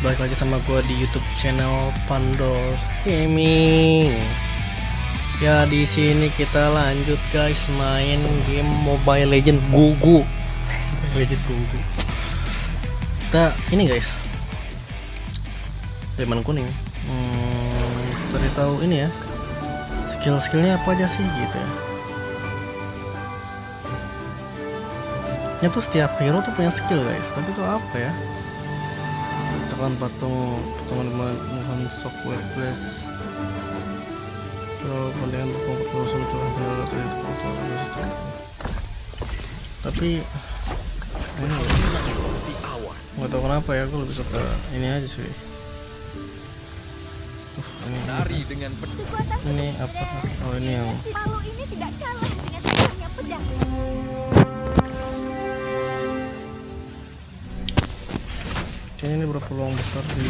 balik lagi sama gue di YouTube channel Pandor Gaming. Ya, di sini kita lanjut guys main game Mobile Legend Gugu. Mobile Legend Gugu. Kita ini guys, Diamond kuning. Cari tahu ini ya, skill-skillnya apa aja sih gitu ya. Ini tuh setiap hero tuh punya skill guys, tapi itu apa ya? Tekan patungan Mohan Software Class. Kalau kemudian berkumpul untuk tapi ini nggak tahu kenapa ya, aku lebih suka ini aja sih. Ini apa? Oh, ini yang kayaknya ini berpeluang besar di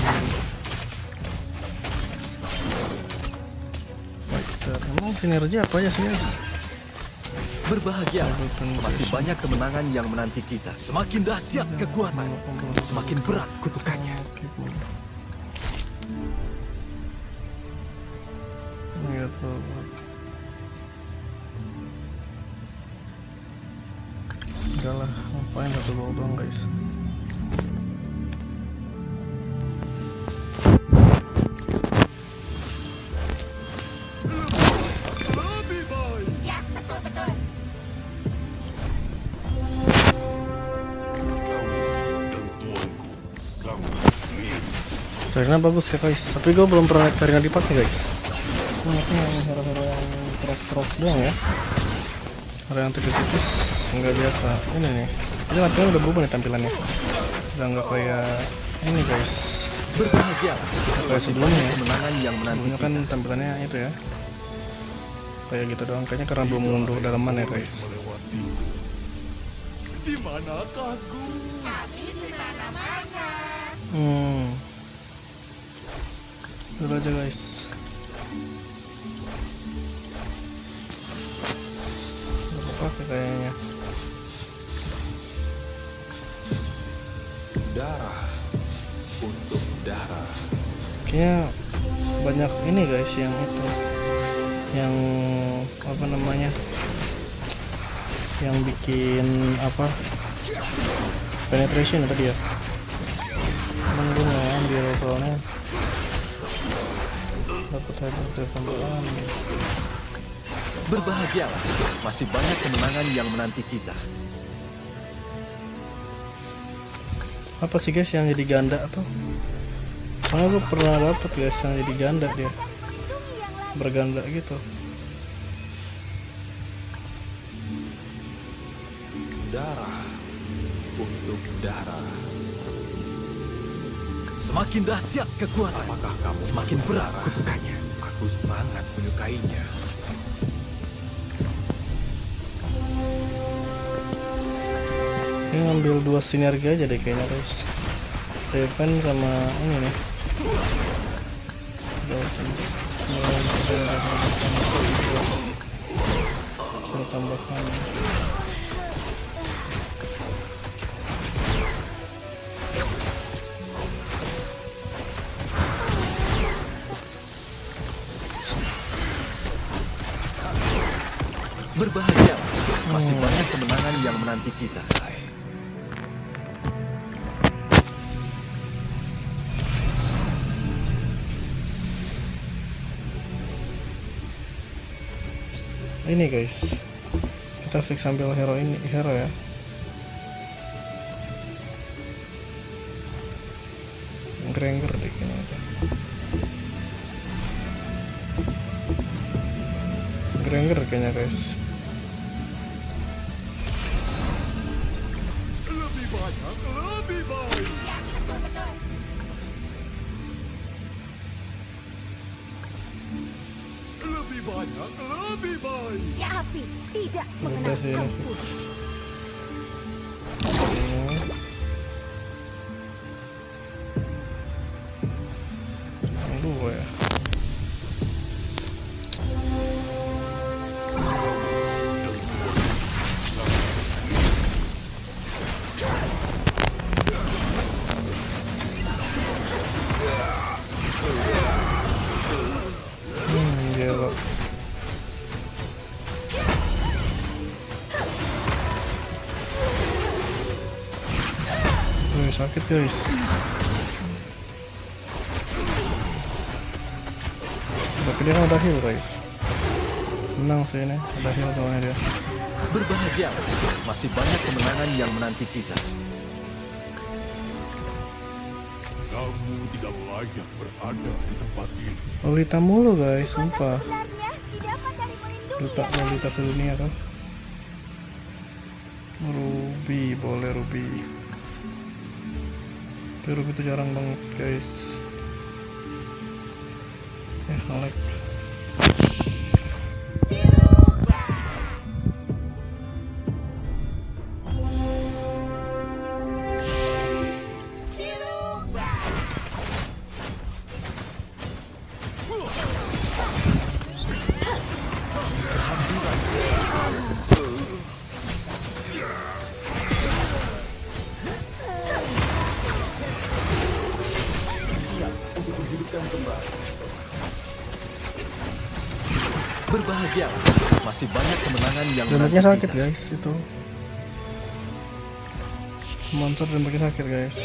fighter. Emang sinergi apa aja sih? Berbahagia, masih banyak kemenangan yang menanti kita. Semakin dahsyat kekuatan, semakin berat kutukannya. Gitu. Udahlah, ngapain satu gol doang guys. Karena bagus ya guys, tapi gue belum pernah lihat Karina dipakai guys. Ini yang hero-hero yang cross doang ya. Hero yang tipis-tipis nggak biasa. Ini nih, ini latihan udah berubah nih tampilannya. Udah nggak kayak ini guys. Berbahagia, kayak sebelumnya ya. Kemenangan yang menanti kita. Kan tampilannya itu ya, kayak gitu doang. Kayaknya karena belum mengunduh dalaman ya guys. Di manakah aku? Kami di mana-mana. Dulu aja guys. Apa kayaknya? Darah untuk darah. Kayaknya banyak ini guys yang itu, yang apa namanya, yang bikin apa penetration tadi ya. Cuman gue nggak ambil soalnya dapat hasil tambahan. Berbahagialah, masih banyak kemenangan yang menanti kita. Apa sih guys yang jadi ganda tuh? Soalnya gue pernah dapet guys yang jadi ganda, dia berganda gitu. Darah untuk darah. Semakin dahsyat kekuatan, apakah kamu semakin berat kutukannya. Aku sangat menyukainya. Ini ngambil dua sinergi aja deh kayaknya guys. Reven sama ini nih. Saya tambahkan. Berbahagia, masih banyak kemenangan yang menanti kita. Ini guys, kita fix sambil hero ini, hero ya. Granger deh kayaknya aja. Granger kayaknya guys. Lebih banyak, lebih baik. Lebih banyak, lebih baik. Ya api tidak Udah mengenal sih ini ampun. fix. Yang dua ya. sakit guys. Tapi dia kan ada heal guys. Menang sih ini, ada heal soalnya dia. Berbahagia, masih banyak kemenangan yang menanti kita. Kamu tidak layak berada di tempat ini. Lolita mulu guys, sumpah. Sebenarnya didapat dari melindungi Duta yang lain. Lolita sedunia kan. Ruby, boleh Ruby. Tapi Ruby itu jarang banget guys. Nge-lag. Berbahagia, masih banyak kemenangan yang Damage-nya menanti sakit kita. guys itu. Monster damage-nya sakit guys.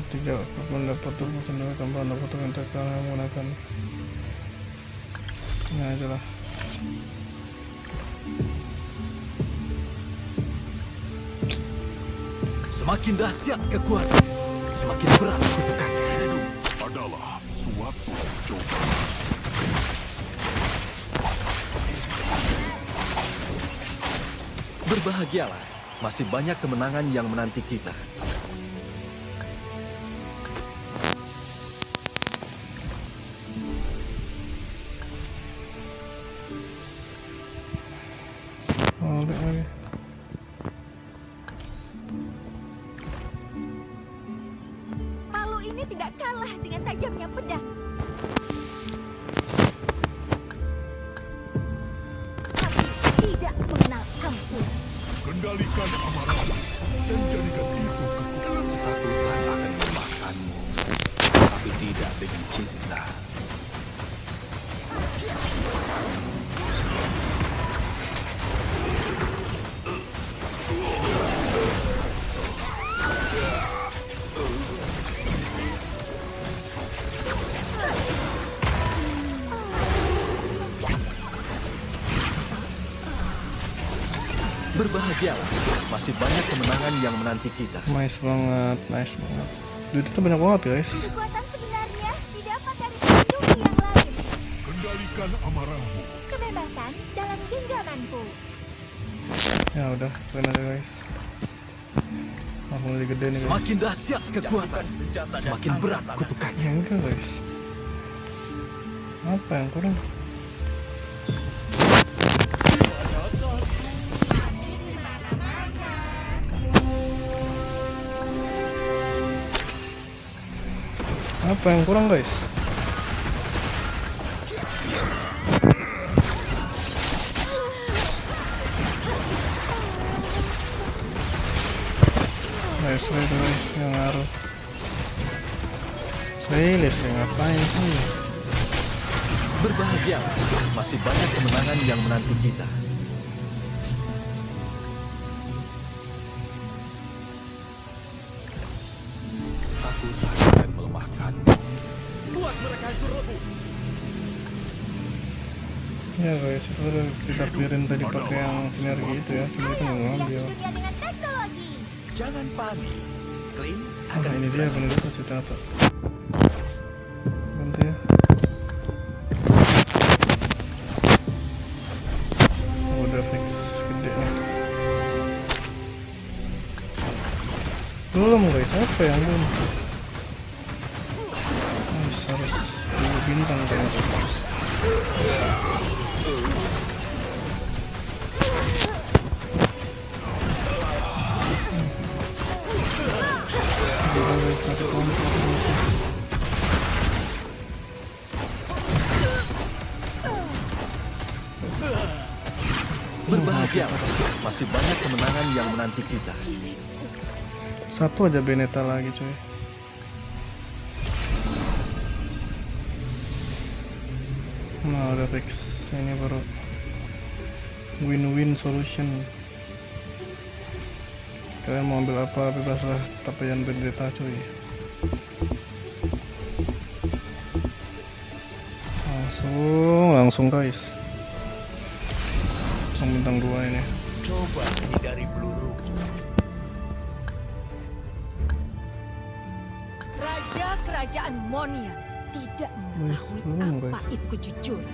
Ketiga mendapat 20% damage tambahan dapat untuk karena menggunakan ini aja lah. Semakin dahsyat kekuatan, semakin berat kutukan. Adalah suatu cobaan. Berbahagialah, masih banyak kemenangan yang menanti kita. Oh, lihat lagi. Palu ini tidak kalah dengan tajamnya pedang. Tapi tidak mengenal ampun. Kendalikan amarahmu dan jadikan itu kekuatan. Ketakutan akan memakanmu, tapi tidak dengan cinta. Berbahagialah, masih banyak kemenangan yang menanti kita. Nice banget, nice banget. Duit itu banyak banget guys. Kekuatan sebenarnya didapat dari melindungi yang lain. Kendalikan amarahmu. Kebebasan dalam genggamanku. Ya udah, keren aja guys. Aku mulai gede nih guys. Semakin dahsyat kekuatan, semakin berat kutukannya. Ya enggak guys. Apa yang kurang? Apa yang kurang guys? Guys, itu guys yang ngaruh. Rilis ngapain sih? Berbahagialah, masih banyak kemenangan yang menanti kita. Aku tak akan melemahkanmu. Buat mereka lebur. Ya guys, itu udah kita clearin tadi pakai yang sinergi itu ya. Cuma kita nggak Yang ngambil. dunia dengan teknologi. Jangan panik. Clean Ah, ini dia bener itu cerita tuh. Bantu ya. Oh, udah fix gede nih. Belum guys, apa yang belum? Nice, harus 2 bintang guys. Udah guys, satu kelompok. Berbahagialah, masih banyak kemenangan yang menanti kita. Satu aja Beneta lagi coy. Nah udah fix. Ini baru win-win solution. Kalian mau ambil apa bebaslah, tapi jangan berderita cuy. Langsung guys. Langsung bintang 2 ini. Coba hindari peluru. Raja Kerajaan Monia tidak mengetahui belum, apa itu kejujuran.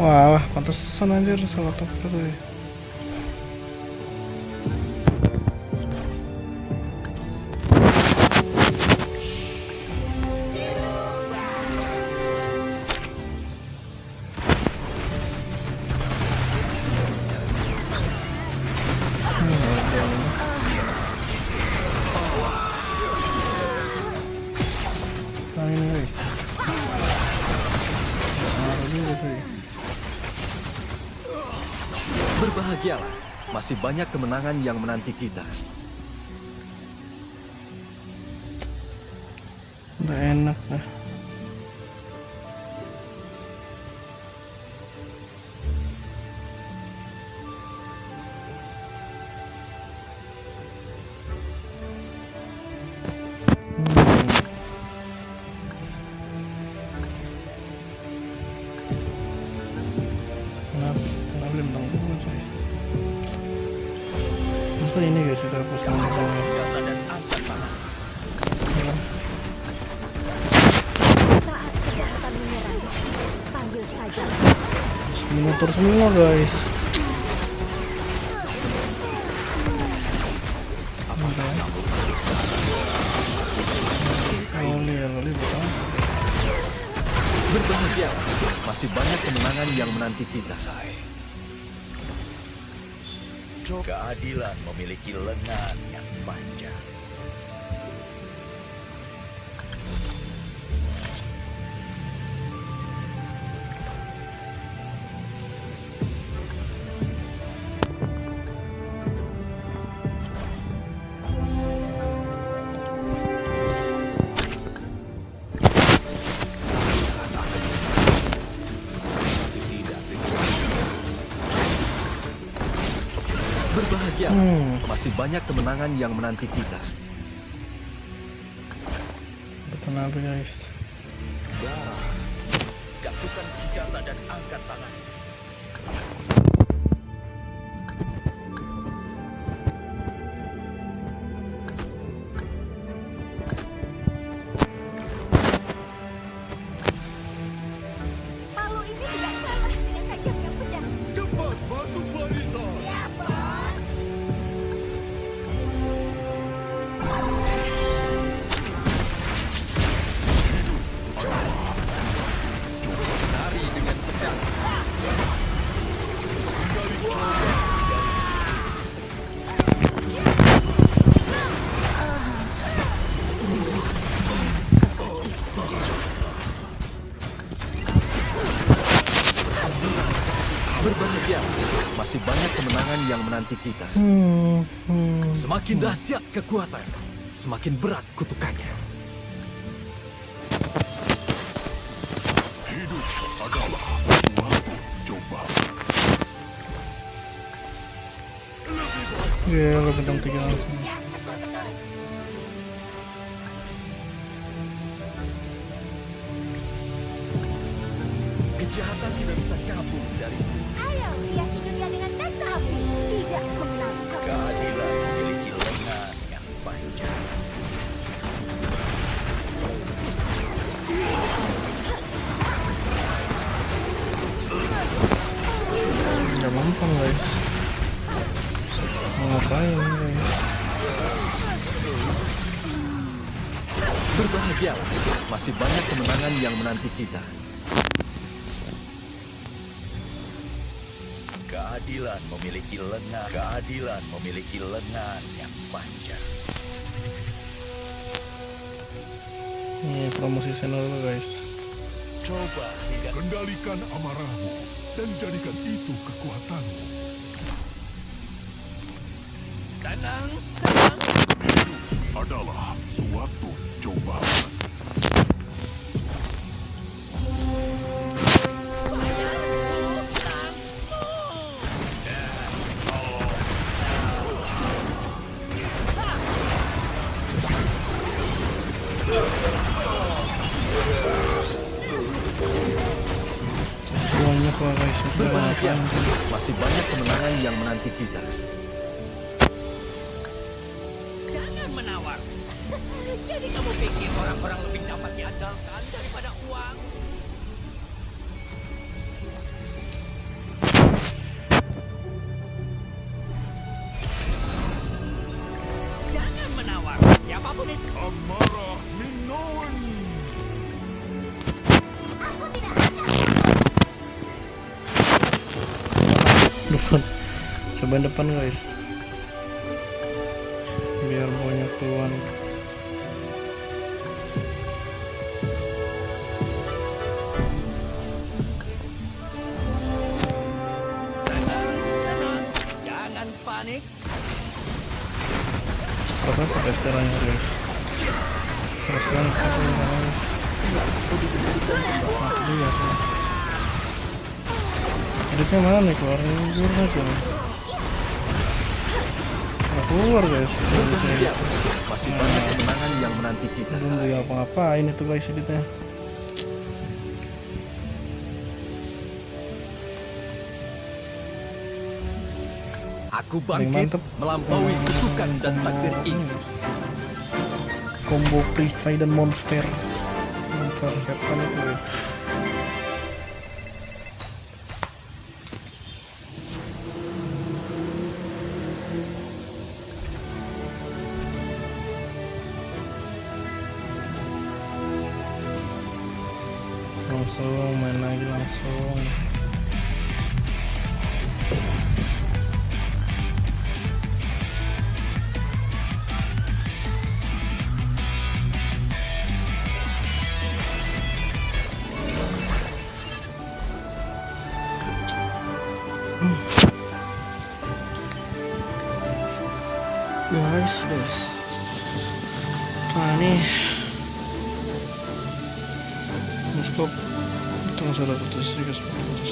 Wah, pantesan anjir salah topper cuy. Nah ini guys. Ngaruh juga cuy. Berbahagialah, masih banyak kemenangan yang menanti kita. Udah enak dah. Kenapa bintang 2 coy? Masa ini guys kita hapus bintangnya? Senjata dan angkat tangan. Saat kejahatan menyerang, panggil saja. Miniatur semua guys. Loli betul. Berbahagialah, masih banyak kemenangan yang menanti kita. Keadilan memiliki lengan yang panjang. Berbahagialah, masih banyak kemenangan yang menanti kita. Betul apa guys? Jatuhkan senjata dan angkat tangan. Palu ini tidak kalah dengan tajamnya pedang. Cepat masuk barisan. Ya, bos. Lari dengan pedang. Berbahagia, masih banyak kemenangan yang menanti kita. Semakin dahsyat kekuatan, semakin berat kutukannya. Hidup adalah suatu cobaan. Ya, lo bintang 3 langsung. Kejahatan tidak bisa kabur dari Ayo hiasi dunia dengan tata api. Tidak mengenal kamu. Keadilan memiliki lengan yang panjang. Nggak gampang guys. Mau ngapain guys? Berbahagia, masih banyak kemenangan yang menanti kita. Keadilan memiliki lengan. Keadilan memiliki lengan yang panjang. Ini promosi channel dulu guys. Coba tidak. Kendalikan amarahmu dan jadikan itu kekuatanmu. Tenang. Adalah suatu cobaan. Berbahagia, masih banyak kemenangan yang menanti kita. Jangan menawar. Jadi kamu pikir orang-orang lebih dapat diandalkan daripada uang? Jangan menawar. Siapapun itu. Amarah Minoan. Aku tidak akan. Depan, coba depan guys, biar banyak keluar. Tenang, jangan panik. Perasaan pakai setelahnya guys. Perasaan aku dia tuh. Editnya mana nih, keluarin dulu aja. Nggak keluar guys. Berbahagia, masih banyak kemenangan yang menanti kita. Belum juga apa-ngapain itu guys editnya. Aku Paling bangkit mantep. melampaui kutukan dan takdir ini. Combo Poseidon Monster. Monster kapan itu guys? Langsung main lagi langsung. Guys. Nah ini Moskop tengah salah kertas juga seperti kertas.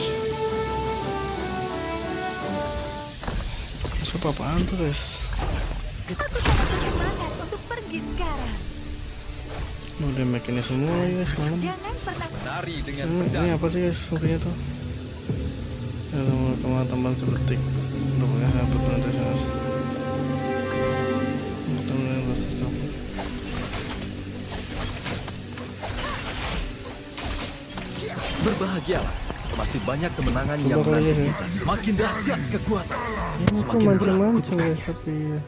Moskop apaan tuh guys? Aku sangat bersemangat untuk pergi sekarang. Udah makinnya semua ya guys malam. Jangan pernah Menari dengan Ini apa sih guys mungkinnya tuh? Kemana tambah sedetik. Udah punya HP penonton guys. Berbahagialah, masih banyak kemenangan Coba yang kali menanti ya, kita. Semakin dahsyat kekuatan, Ini tuh semakin berat mancing-mancing kutukan. guys tapi ya.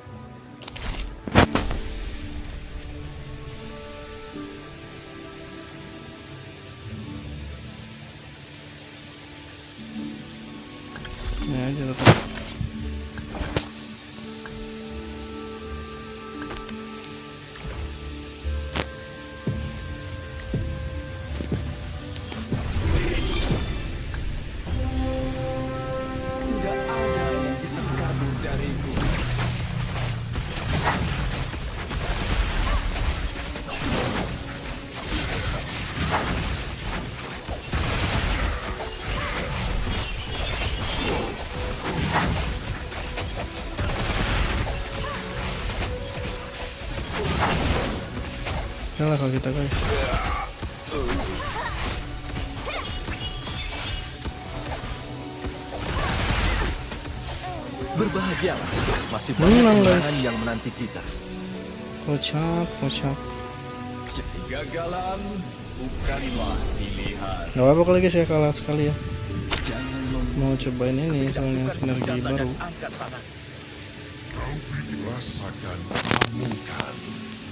Ini aja tetap. Tidak ada yang bisa kabur dariku. Kalah kalau kita guys. Berbahagialah, masih banyak Menang, guys. kemenangan yang menanti kita. Kocak. Kegagalan bukanlah pilihan. Gak apa-apa kali guys ya kalah sekali ya. Jangan Mau cobain ini soalnya sinergi baru. angkat tangan. Kau dirasakan amukan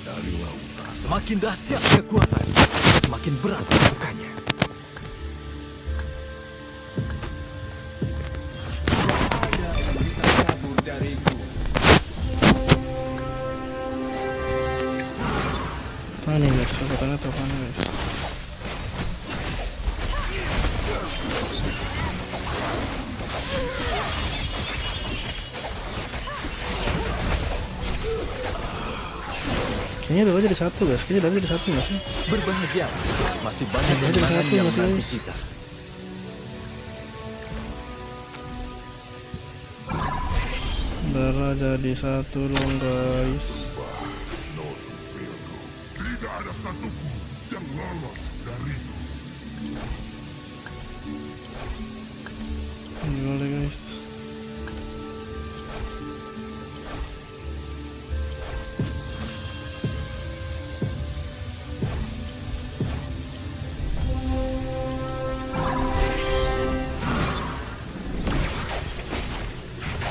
dari lautan. Semakin dahsyat kekuatan, semakin berat kutukannya. Ada yang bisa kabur dariku. Apaan nih guys? Kekuatannya tuh apaan guys? Kayaknya udah jadi satu guys. Kayaknya udah jadi satu nggak sih? Berbahagialah, masih banyak Ada kemenangan satu, yang masih menanti guys. kita. Darah jadi satu dong guys. Tidak ada satupun yang lolos dariku. Boleh guys.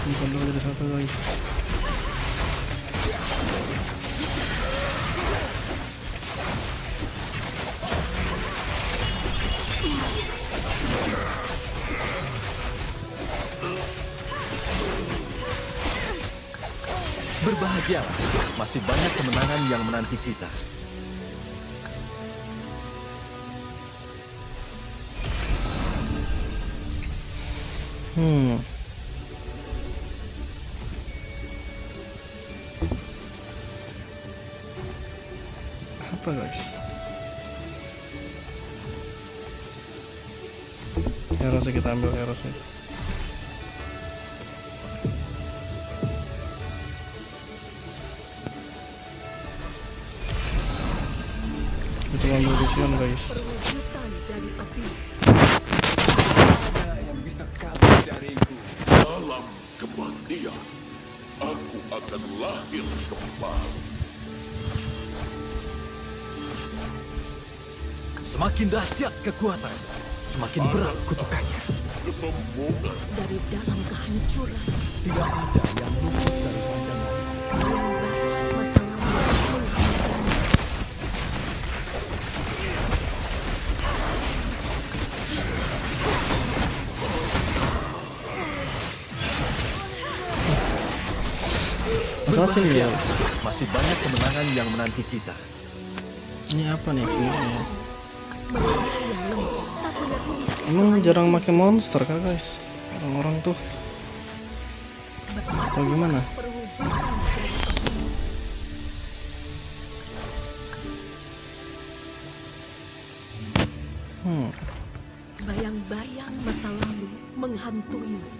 Simpan dulu jadi satu guys. Berbahagialah, masih banyak kemenangan yang menanti kita. Apa guys? Herosnya kita ambil herosnya. Kita ambil Lucian guys. Perwujudan dari api. Ada yang bisa kabur dariku. Dalam kematian, aku akan lahir kembali. Semakin dahsyat kekuatan, semakin berat kutukannya. Kesombongan Dari dalam kehancuran. Tidak ada yang luput dari pandangan. Bayang-bayang masa lalu menghantam. Assassin ya. Masih banyak kemenangan yang menanti kita. Ini apa nih sebenarnya? Emang jarang pakai monster kah guys? Orang-orang tuh. Atau gimana? Perwujudan dari api. Bayang-bayang masa lalu menghantuimu.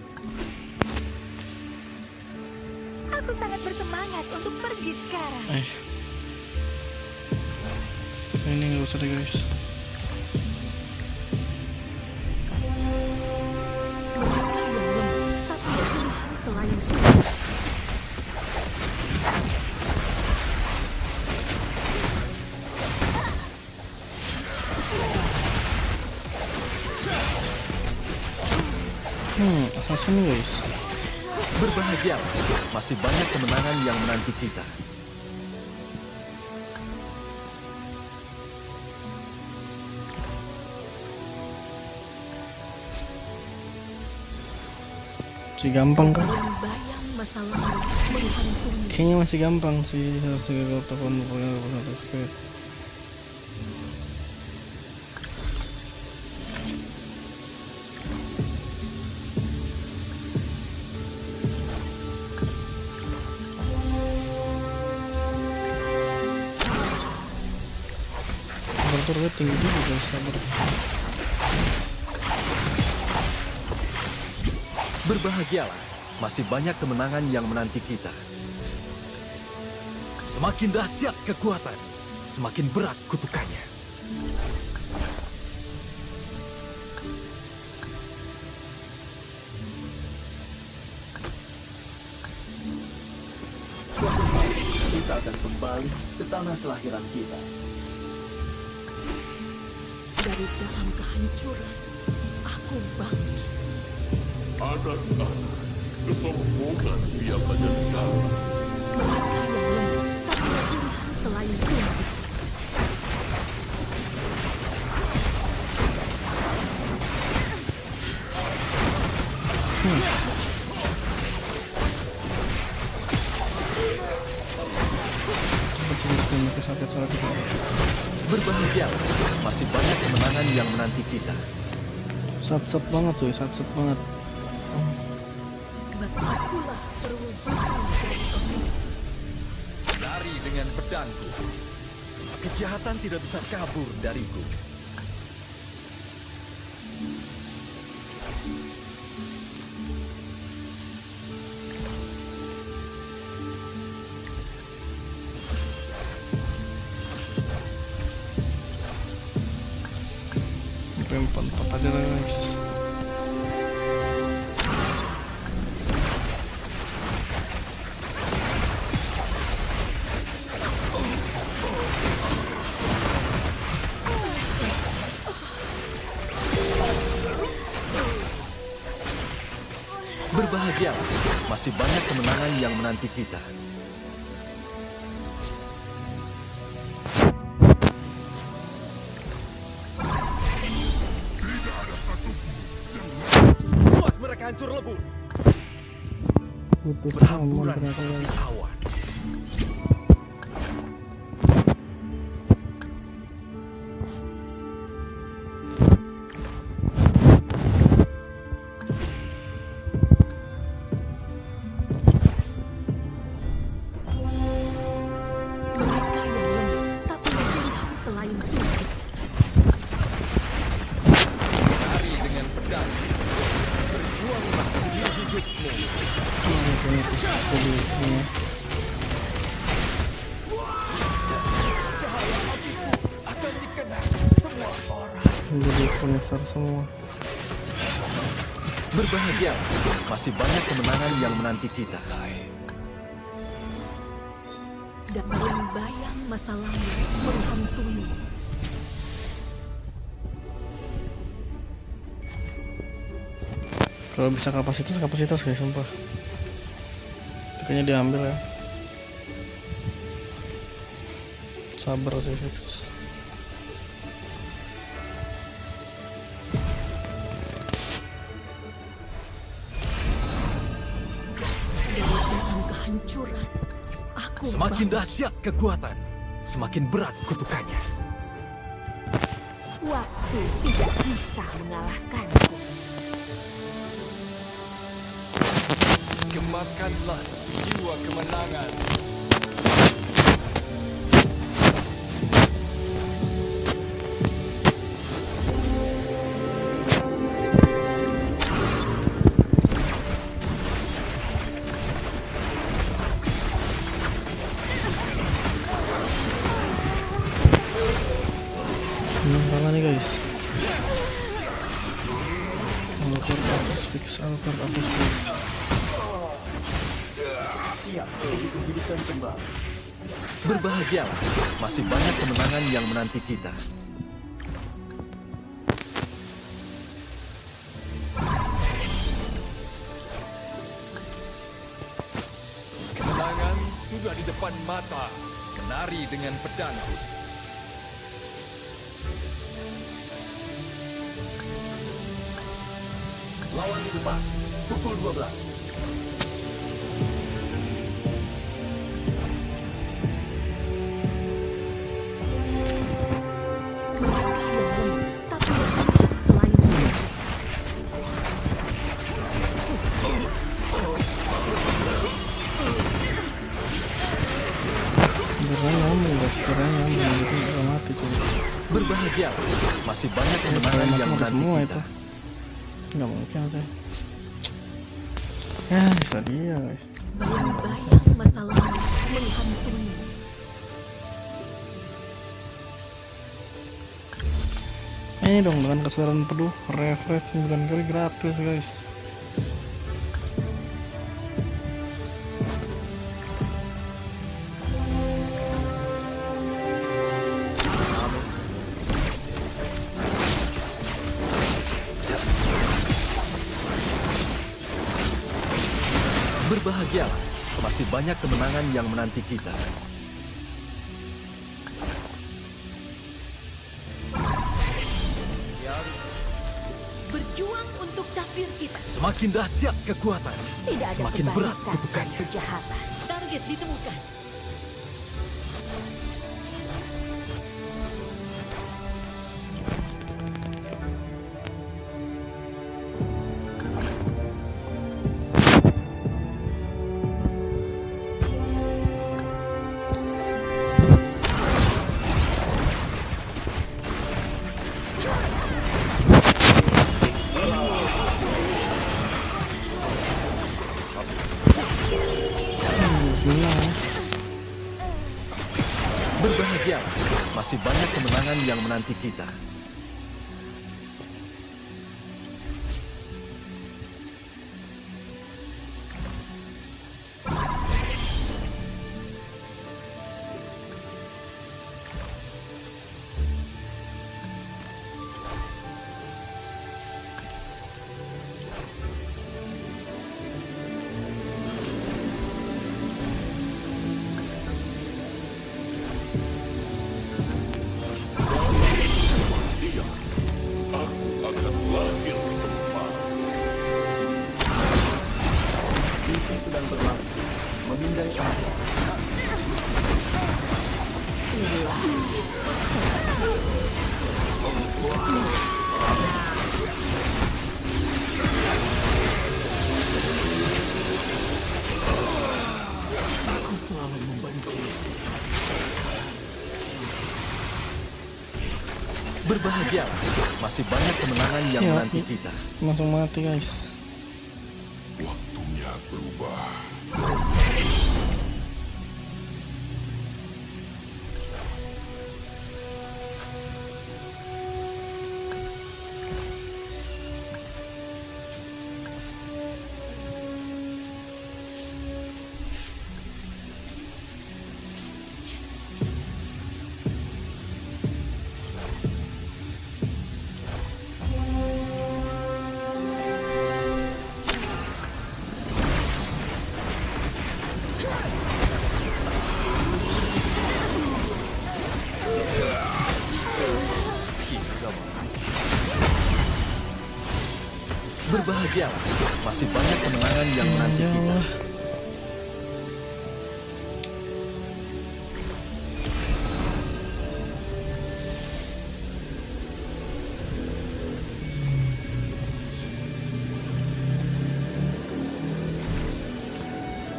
Aku sangat bersemangat untuk pergi sekarang. Ini nggak usah deh guys. Mereka yang lemah tak punya pilihan selain itu. Assassin guys. Berbahagialah, masih banyak kemenangan yang menanti kita. Masih gampang kan? Bayang-bayang masa lalu menghantuimu. Kayaknya masih gampang sih. Harus telepon pokoknya satu speed. Sabar tinggi juga guys, sabar. Berbahagialah, masih banyak kemenangan yang menanti kita. Semakin dahsyat kekuatan, semakin berat kutukannya. Kita akan kembali ke tanah kelahiran kita. Dari dalam kehancuran, aku bangkit. anak-anak, kesombongan biasanya kalah. Mereka yang lemah tak punya pilihan selain tunduk. Berbahagialah, masih banyak kemenangan yang menanti kita. Sat-sat banget tuh, sat-sat banget. Akulah perwujudan dari api. Lari dengan pedangku. Kejahatan tidak bisa kabur dariku. Sampai 4 aja lah guys. Berbahagialah, masih banyak kemenangan yang menanti kita. Buat mereka hancur lebur. Putus Berhamburan aman seperti ternyata. awan. Mereka yang lemah, tapi pilihan selain Tuhan. Lari dengan pedang. Berjuanglah demi hidupmu. Akan dikenal semua orang. Jadi koneksor semua. Berbahagialah, masih banyak kemenangan yang menanti kita. Dan bayang-bayang masa lalu menghantui. Kalau bisa kapasitas guys, sumpah. Itu kayaknya diambil ya. Sabar sih fix. Dalam kehancuran, aku Semakin bangkit. dahsyat kekuatan, semakin berat kutukannya. Waktu tidak bisa mengalahkanku. Gemakanlah jiwa kemenangan. Kalah nih guys. Alpar atas fix, Alpar atas fix. Berbahagialah, masih banyak kemenangan yang menanti kita. Kemenangan sudah di depan mata, menari dengan pedang. Lawan di depan, pukul 12. Mereka yang lemah, tapi pilihan selain Tuhan. Beneran nyambung guys, beneran nyambung gitu nggak mati tuh. Berbahagialah, masih banyak kemenangan yang menanti semua kita. itu. Nggak mungkin sih. Ya, bisa dia guys. Bayang-bayang masa lalu menghantui. Ini dong dengan kesulitan penuh, refresh 9 kali gratis guys. Berbahagialah, masih banyak kemenangan yang menanti kita. Berjuang untuk takdir kita. Semakin dahsyat kekuatan, Tidak ada semakin berat kebaikan dan kutukannya. kejahatan. Target ditemukan. Gila. Berbahagialah, masih banyak kemenangan yang menanti kita. Berbahagialah, masih banyak kemenangan yang Ya, menanti kita. langsung mati guys. Waktunya berubah. Berbahagialah, masih banyak kemenangan yang menanti Ya kita. Allah.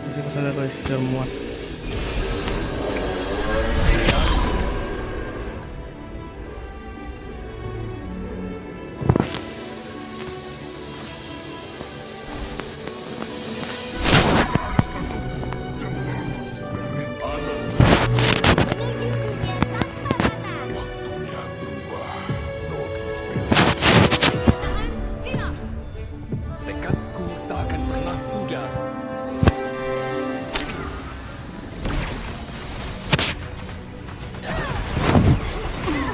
Di situ saja guys, biar muat. Waktunya berubah. Siap. Tekadku tak akan pernah pudar.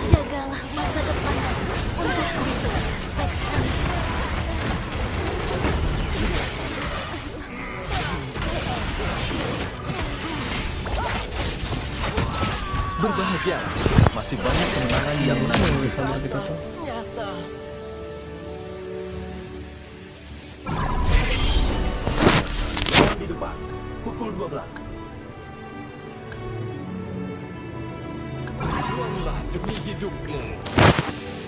Jagalah masa depan untukku. Baik sekali. Berbahagialah, masih banyak kemenangan yang menanti kita. Sama kita tuh. Di depan, pukul 12. Juanglah demi hidupmu.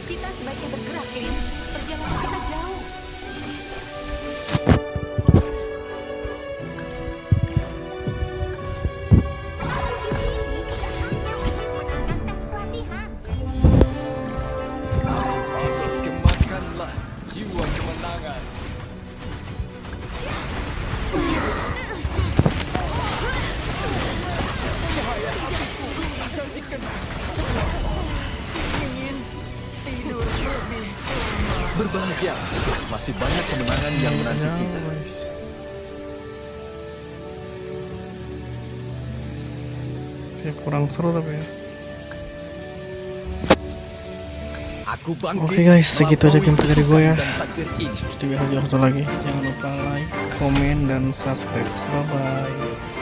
Kita sebaiknya bergerak, Ken. Perjalanan kita jauh. Kemaskanlah jiwa kemenangan. Berbahagialah, masih banyak kemenangan yang menanti Ya kita. guys. Kayak kurang seru tapi ya. Aku bangkit. Oke guys, segitu aja gameplay dari gue ya. dan takdir ini. Seperti biasa jangan lupa lagi. Jangan lupa like, komen, dan subscribe. Bye bye.